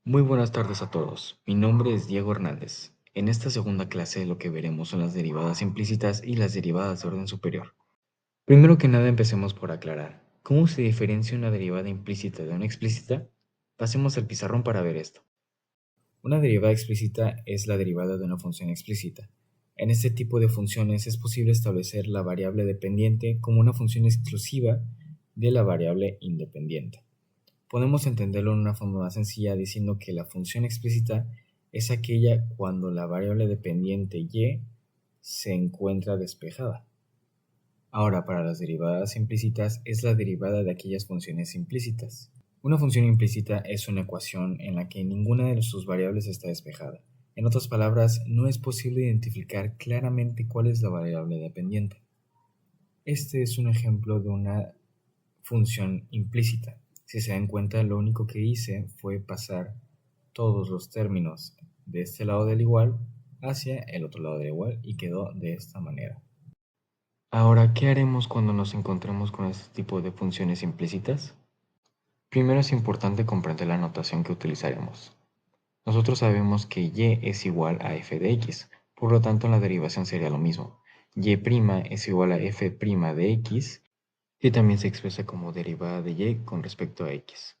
Muy buenas tardes a todos. Mi nombre es Diego Hernández. En esta segunda clase lo que veremos son las derivadas implícitas y las derivadas de orden superior. Primero que nada empecemos por aclarar. ¿Cómo se diferencia una derivada implícita de una explícita? Pasemos al pizarrón para ver esto. Una derivada explícita es la derivada de una función explícita. En este tipo de funciones es posible establecer la variable dependiente como una función exclusiva de la variable independiente. Podemos entenderlo en una forma más sencilla diciendo que la función explícita es aquella cuando la variable dependiente y se encuentra despejada. Ahora, para las derivadas implícitas es la derivada de aquellas funciones implícitas. Una función implícita es una ecuación en la que ninguna de sus variables está despejada. En otras palabras, no es posible identificar claramente cuál es la variable dependiente. Este es un ejemplo de una función implícita. Si se dan cuenta, lo único que hice fue pasar todos los términos de este lado del igual hacia el otro lado del igual y quedó de esta manera. Ahora, ¿qué haremos cuando nos encontremos con este tipo de funciones implícitas? Primero es importante comprender la notación que utilizaremos. Nosotros sabemos que y es igual a f de x, por lo tanto en la derivación sería lo mismo. Y' es igual a f' de x, que también se expresa como derivada de y con respecto a x.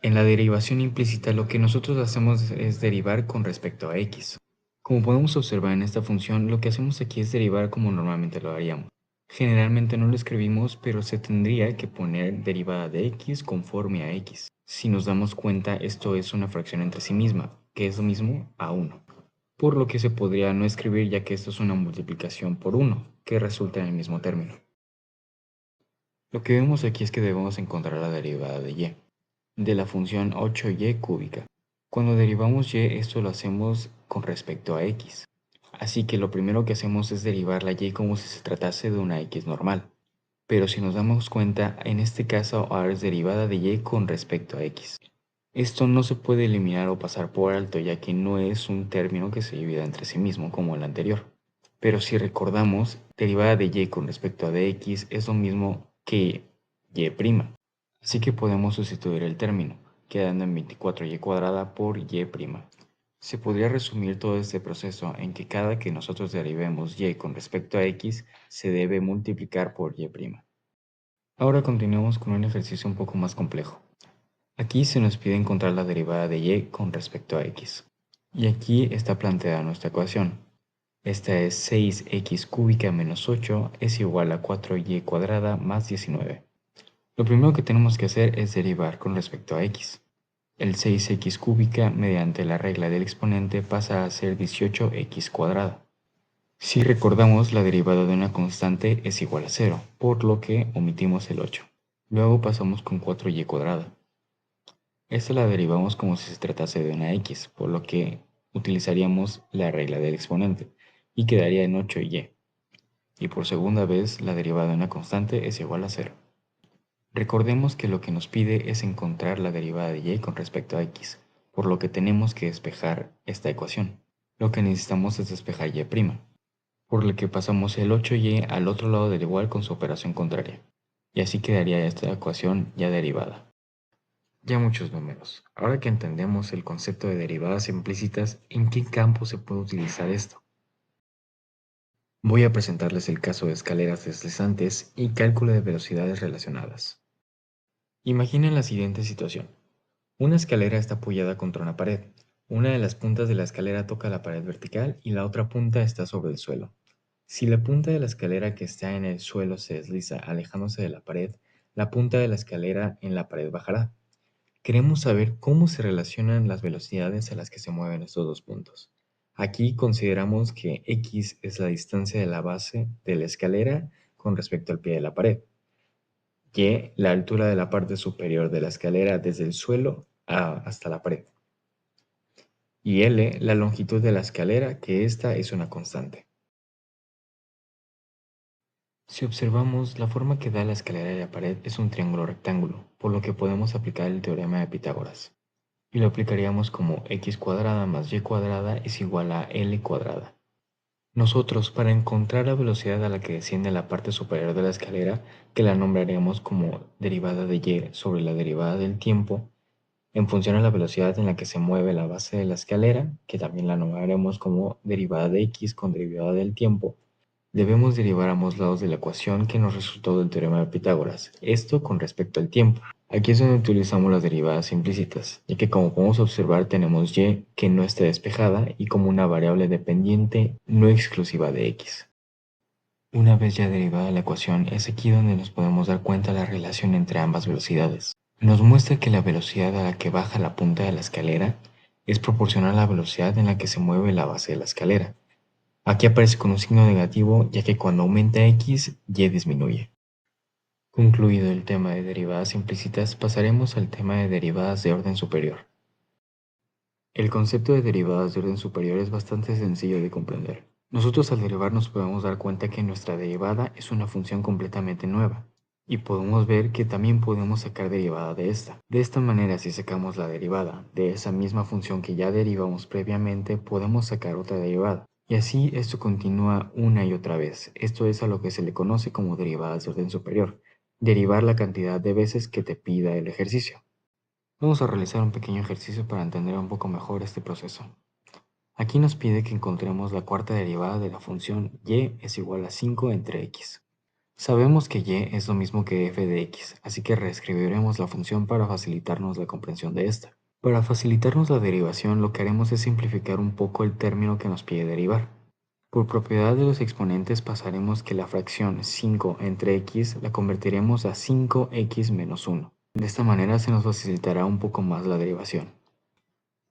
En la derivación implícita lo que nosotros hacemos es derivar con respecto a x. Como podemos observar en esta función, lo que hacemos aquí es derivar como normalmente lo haríamos. Generalmente no lo escribimos, pero se tendría que poner derivada de x conforme a x. Si nos damos cuenta, esto es una fracción entre sí misma, que es lo mismo a 1. Por lo que se podría no escribir ya que esto es una multiplicación por 1, que resulta en el mismo término. Lo que vemos aquí es que debemos encontrar la derivada de y, de la función 8y cúbica. Cuando derivamos y, esto lo hacemos con respecto a x. Así que lo primero que hacemos es derivar la y como si se tratase de una x normal. Pero si nos damos cuenta, en este caso ahora es derivada de y con respecto a x. Esto no se puede eliminar o pasar por alto ya que no es un término que se divida entre sí mismo como el anterior. Pero si recordamos, derivada de y con respecto a dx es lo mismo que y'. Así que podemos sustituir el término, quedando en 24y cuadrada por y'. Se podría resumir todo este proceso en que cada que nosotros derivemos y con respecto a x se debe multiplicar por y'. Ahora continuemos con un ejercicio un poco más complejo. Aquí se nos pide encontrar la derivada de y con respecto a x. Y aquí está planteada nuestra ecuación. Esta es 6x cúbica menos 8 es igual a 4y cuadrada más 19. Lo primero que tenemos que hacer es derivar con respecto a x. El 6x cúbica mediante la regla del exponente pasa a ser 18x cuadrada. Si recordamos, la derivada de una constante es igual a 0, por lo que omitimos el 8. Luego pasamos con 4y cuadrada. Esta la derivamos como si se tratase de una x, por lo que utilizaríamos la regla del exponente y quedaría en 8y. Y por segunda vez, la derivada de una constante es igual a 0. Recordemos que lo que nos pide es encontrar la derivada de y con respecto a x, por lo que tenemos que despejar esta ecuación. Lo que necesitamos es despejar y', por lo que pasamos el 8y al otro lado del igual con su operación contraria, y así quedaría esta ecuación ya derivada. Ya muchos números. Ahora que entendemos el concepto de derivadas implícitas, ¿en qué campo se puede utilizar esto? Voy a presentarles el caso de escaleras deslizantes y cálculo de velocidades relacionadas. Imaginen la siguiente situación. Una escalera está apoyada contra una pared. Una de las puntas de la escalera toca la pared vertical y la otra punta está sobre el suelo. Si la punta de la escalera que está en el suelo se desliza alejándose de la pared, la punta de la escalera en la pared bajará. Queremos saber cómo se relacionan las velocidades a las que se mueven estos dos puntos. Aquí consideramos que x es la distancia de la base de la escalera con respecto al pie de la pared, y la altura de la parte superior de la escalera desde el suelo hasta la pared, y L la longitud de la escalera, que esta es una constante. Si observamos, la forma que da la escalera de la pared es un triángulo rectángulo, por lo que podemos aplicar el teorema de Pitágoras. Y lo aplicaríamos como x cuadrada más y cuadrada es igual a l cuadrada. Nosotros, para encontrar la velocidad a la que desciende la parte superior de la escalera, que la nombraremos como derivada de y sobre la derivada del tiempo, En función a la velocidad en la que se mueve la base de la escalera, que también la nombraremos como derivada de x con derivada del tiempo, debemos derivar ambos lados de la ecuación que nos resultó del teorema de Pitágoras, esto con respecto al tiempo. Aquí es donde utilizamos las derivadas implícitas, ya que como podemos observar tenemos y que no está despejada y como una variable dependiente no exclusiva de x. Una vez ya derivada la ecuación, es aquí donde nos podemos dar cuenta de la relación entre ambas velocidades. Nos muestra que la velocidad a la que baja la punta de la escalera es proporcional a la velocidad en la que se mueve la base de la escalera. Aquí aparece con un signo negativo, ya que cuando aumenta x, y disminuye. Concluido el tema de derivadas implícitas, pasaremos al tema de derivadas de orden superior. El concepto de derivadas de orden superior es bastante sencillo de comprender. Nosotros al derivar nos podemos dar cuenta que nuestra derivada es una función completamente nueva, y podemos ver que también podemos sacar derivada de esta. De esta manera, si sacamos la derivada de esa misma función que ya derivamos previamente, podemos sacar otra derivada. Y así esto continúa una y otra vez. Esto es a lo que se le conoce como derivadas de orden superior. Derivar la cantidad de veces que te pida el ejercicio. Vamos a realizar un pequeño ejercicio para entender un poco mejor este proceso. Aquí nos pide que encontremos la cuarta derivada de la función y es igual a 5 entre x. Sabemos que y es lo mismo que f de x, así que reescribiremos la función para facilitarnos la comprensión de esta. Para facilitarnos la derivación, lo que haremos es simplificar un poco el término que nos pide derivar. Por propiedad de los exponentes pasaremos que la fracción 5 entre x la convertiremos a 5x menos 1. De esta manera se nos facilitará un poco más la derivación.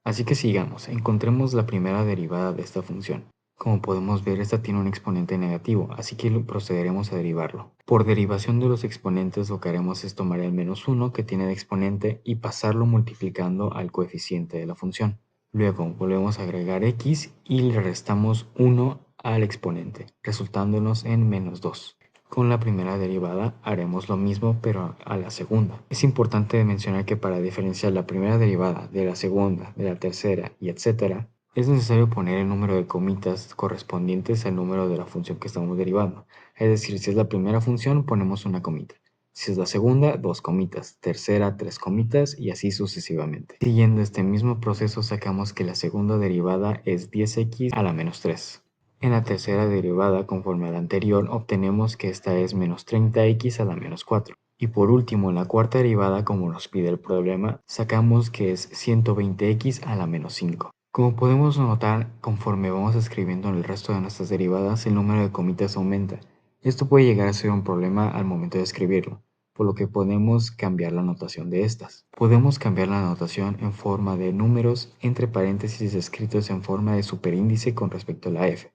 Así que sigamos, encontremos la primera derivada de esta función. Como podemos ver, esta tiene un exponente negativo, así que procederemos a derivarlo. Por derivación de los exponentes, lo que haremos es tomar el menos 1 que tiene de exponente y pasarlo multiplicando al coeficiente de la función. Luego volvemos a agregar x y le restamos 1 al exponente, resultándonos en menos 2. Con la primera derivada haremos lo mismo pero a la segunda. Es importante mencionar que para diferenciar la primera derivada de la segunda, de la tercera y etc., es necesario poner el número de comitas correspondientes al número de la función que estamos derivando. Es decir, si es la primera función, ponemos una comita. Si es la segunda, dos comitas. Tercera, tres comitas y así sucesivamente. Siguiendo este mismo proceso, sacamos que la segunda derivada es 10x a la menos 3. En la tercera derivada, conforme a la anterior, obtenemos que esta es menos 30x a la menos 4. Y por último, en la cuarta derivada, como nos pide el problema, sacamos que es 120x a la menos 5. Como podemos notar, conforme vamos escribiendo en el resto de nuestras derivadas, el número de comitas aumenta. Esto puede llegar a ser un problema al momento de escribirlo, por lo que podemos cambiar la notación de estas. Podemos cambiar la notación en forma de números entre paréntesis escritos en forma de superíndice con respecto a la f.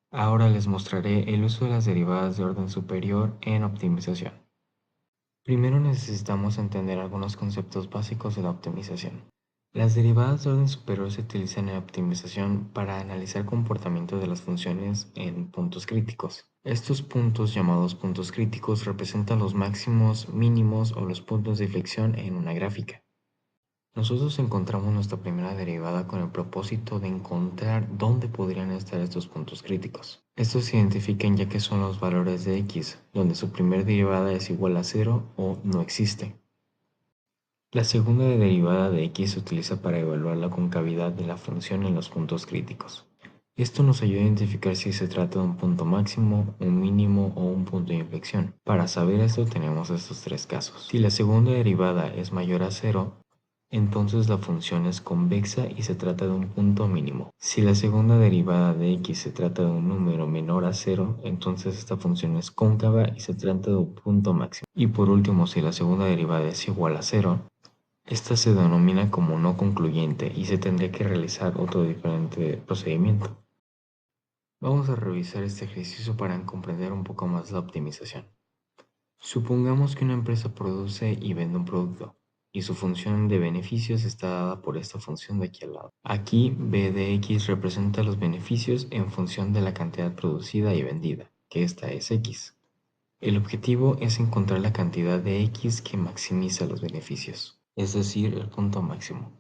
Ahora les mostraré el uso de las derivadas de orden superior en optimización. Primero necesitamos entender algunos conceptos básicos de la optimización. Las derivadas de orden superior se utilizan en optimización para analizar comportamiento de las funciones en puntos críticos. Estos puntos, llamados puntos críticos, representan los máximos, mínimos o los puntos de inflexión en una gráfica. Nosotros encontramos nuestra primera derivada con el propósito de encontrar dónde podrían estar estos puntos críticos. Estos se identifican ya que son los valores de x, donde su primera derivada es igual a 0 o no existe. La segunda derivada de x se utiliza para evaluar la concavidad de la función en los puntos críticos. Esto nos ayuda a identificar si se trata de un punto máximo, un mínimo o un punto de inflexión. Para saber esto tenemos estos tres casos. Si la segunda derivada es mayor a 0, entonces la función es convexa y se trata de un punto mínimo. Si la segunda derivada de x se trata de un número menor a 0, entonces esta función es cóncava y se trata de un punto máximo. Y por último, si la segunda derivada es igual a 0, esta se denomina como no concluyente y se tendría que realizar otro diferente procedimiento. Vamos a revisar este ejercicio para comprender un poco más la optimización. Supongamos que una empresa produce y vende un producto y su función de beneficios está dada por esta función de aquí al lado. Aquí b de x representa los beneficios en función de la cantidad producida y vendida, que esta es x. El objetivo es encontrar la cantidad de x que maximiza los beneficios, es decir, el punto máximo.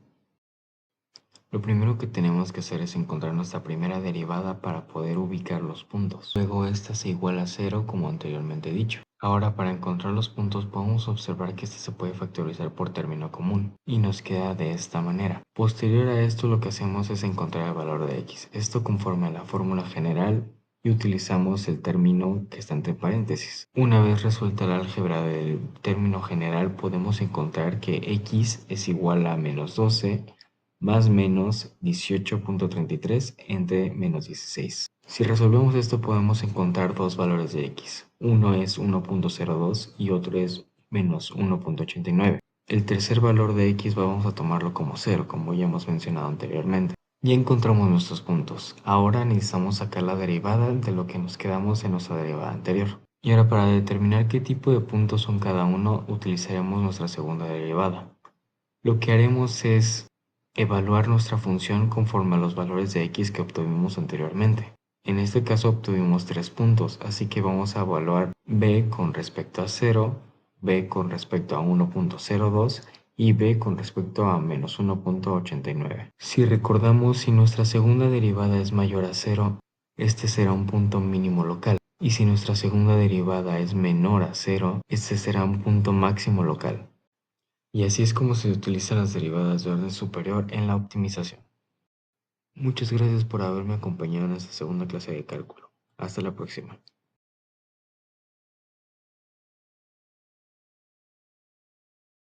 Lo primero que tenemos que hacer es encontrar nuestra primera derivada para poder ubicar los puntos. Luego esta se iguala a 0 como anteriormente dicho. Ahora, para encontrar los puntos podemos observar que este se puede factorizar por término común y nos queda de esta manera. Posterior a esto lo que hacemos es encontrar el valor de x. Esto conforme a la fórmula general y utilizamos el término que está entre paréntesis. Una vez resuelta el álgebra del término general podemos encontrar que x es igual a menos 12 más menos 18.33 entre menos 16. Si resolvemos esto podemos encontrar dos valores de x. Uno es 1.02 y otro es menos 1.89. El tercer valor de x vamos a tomarlo como 0, como ya hemos mencionado anteriormente. Ya encontramos nuestros puntos. Ahora necesitamos sacar la derivada de lo que nos quedamos en nuestra derivada anterior. Y ahora para determinar qué tipo de puntos son cada uno utilizaremos nuestra segunda derivada. Lo que haremos es evaluar nuestra función conforme a los valores de x que obtuvimos anteriormente. En este caso obtuvimos 3 puntos, así que vamos a evaluar b con respecto a 0, b con respecto a 1.02 y b con respecto a menos 1.89. Si recordamos, si nuestra segunda derivada es mayor a 0, este será un punto mínimo local. Y si nuestra segunda derivada es menor a 0, este será un punto máximo local. Y así es como se utilizan las derivadas de orden superior en la optimización. Muchas gracias por haberme acompañado en esta segunda clase de cálculo. Hasta la próxima.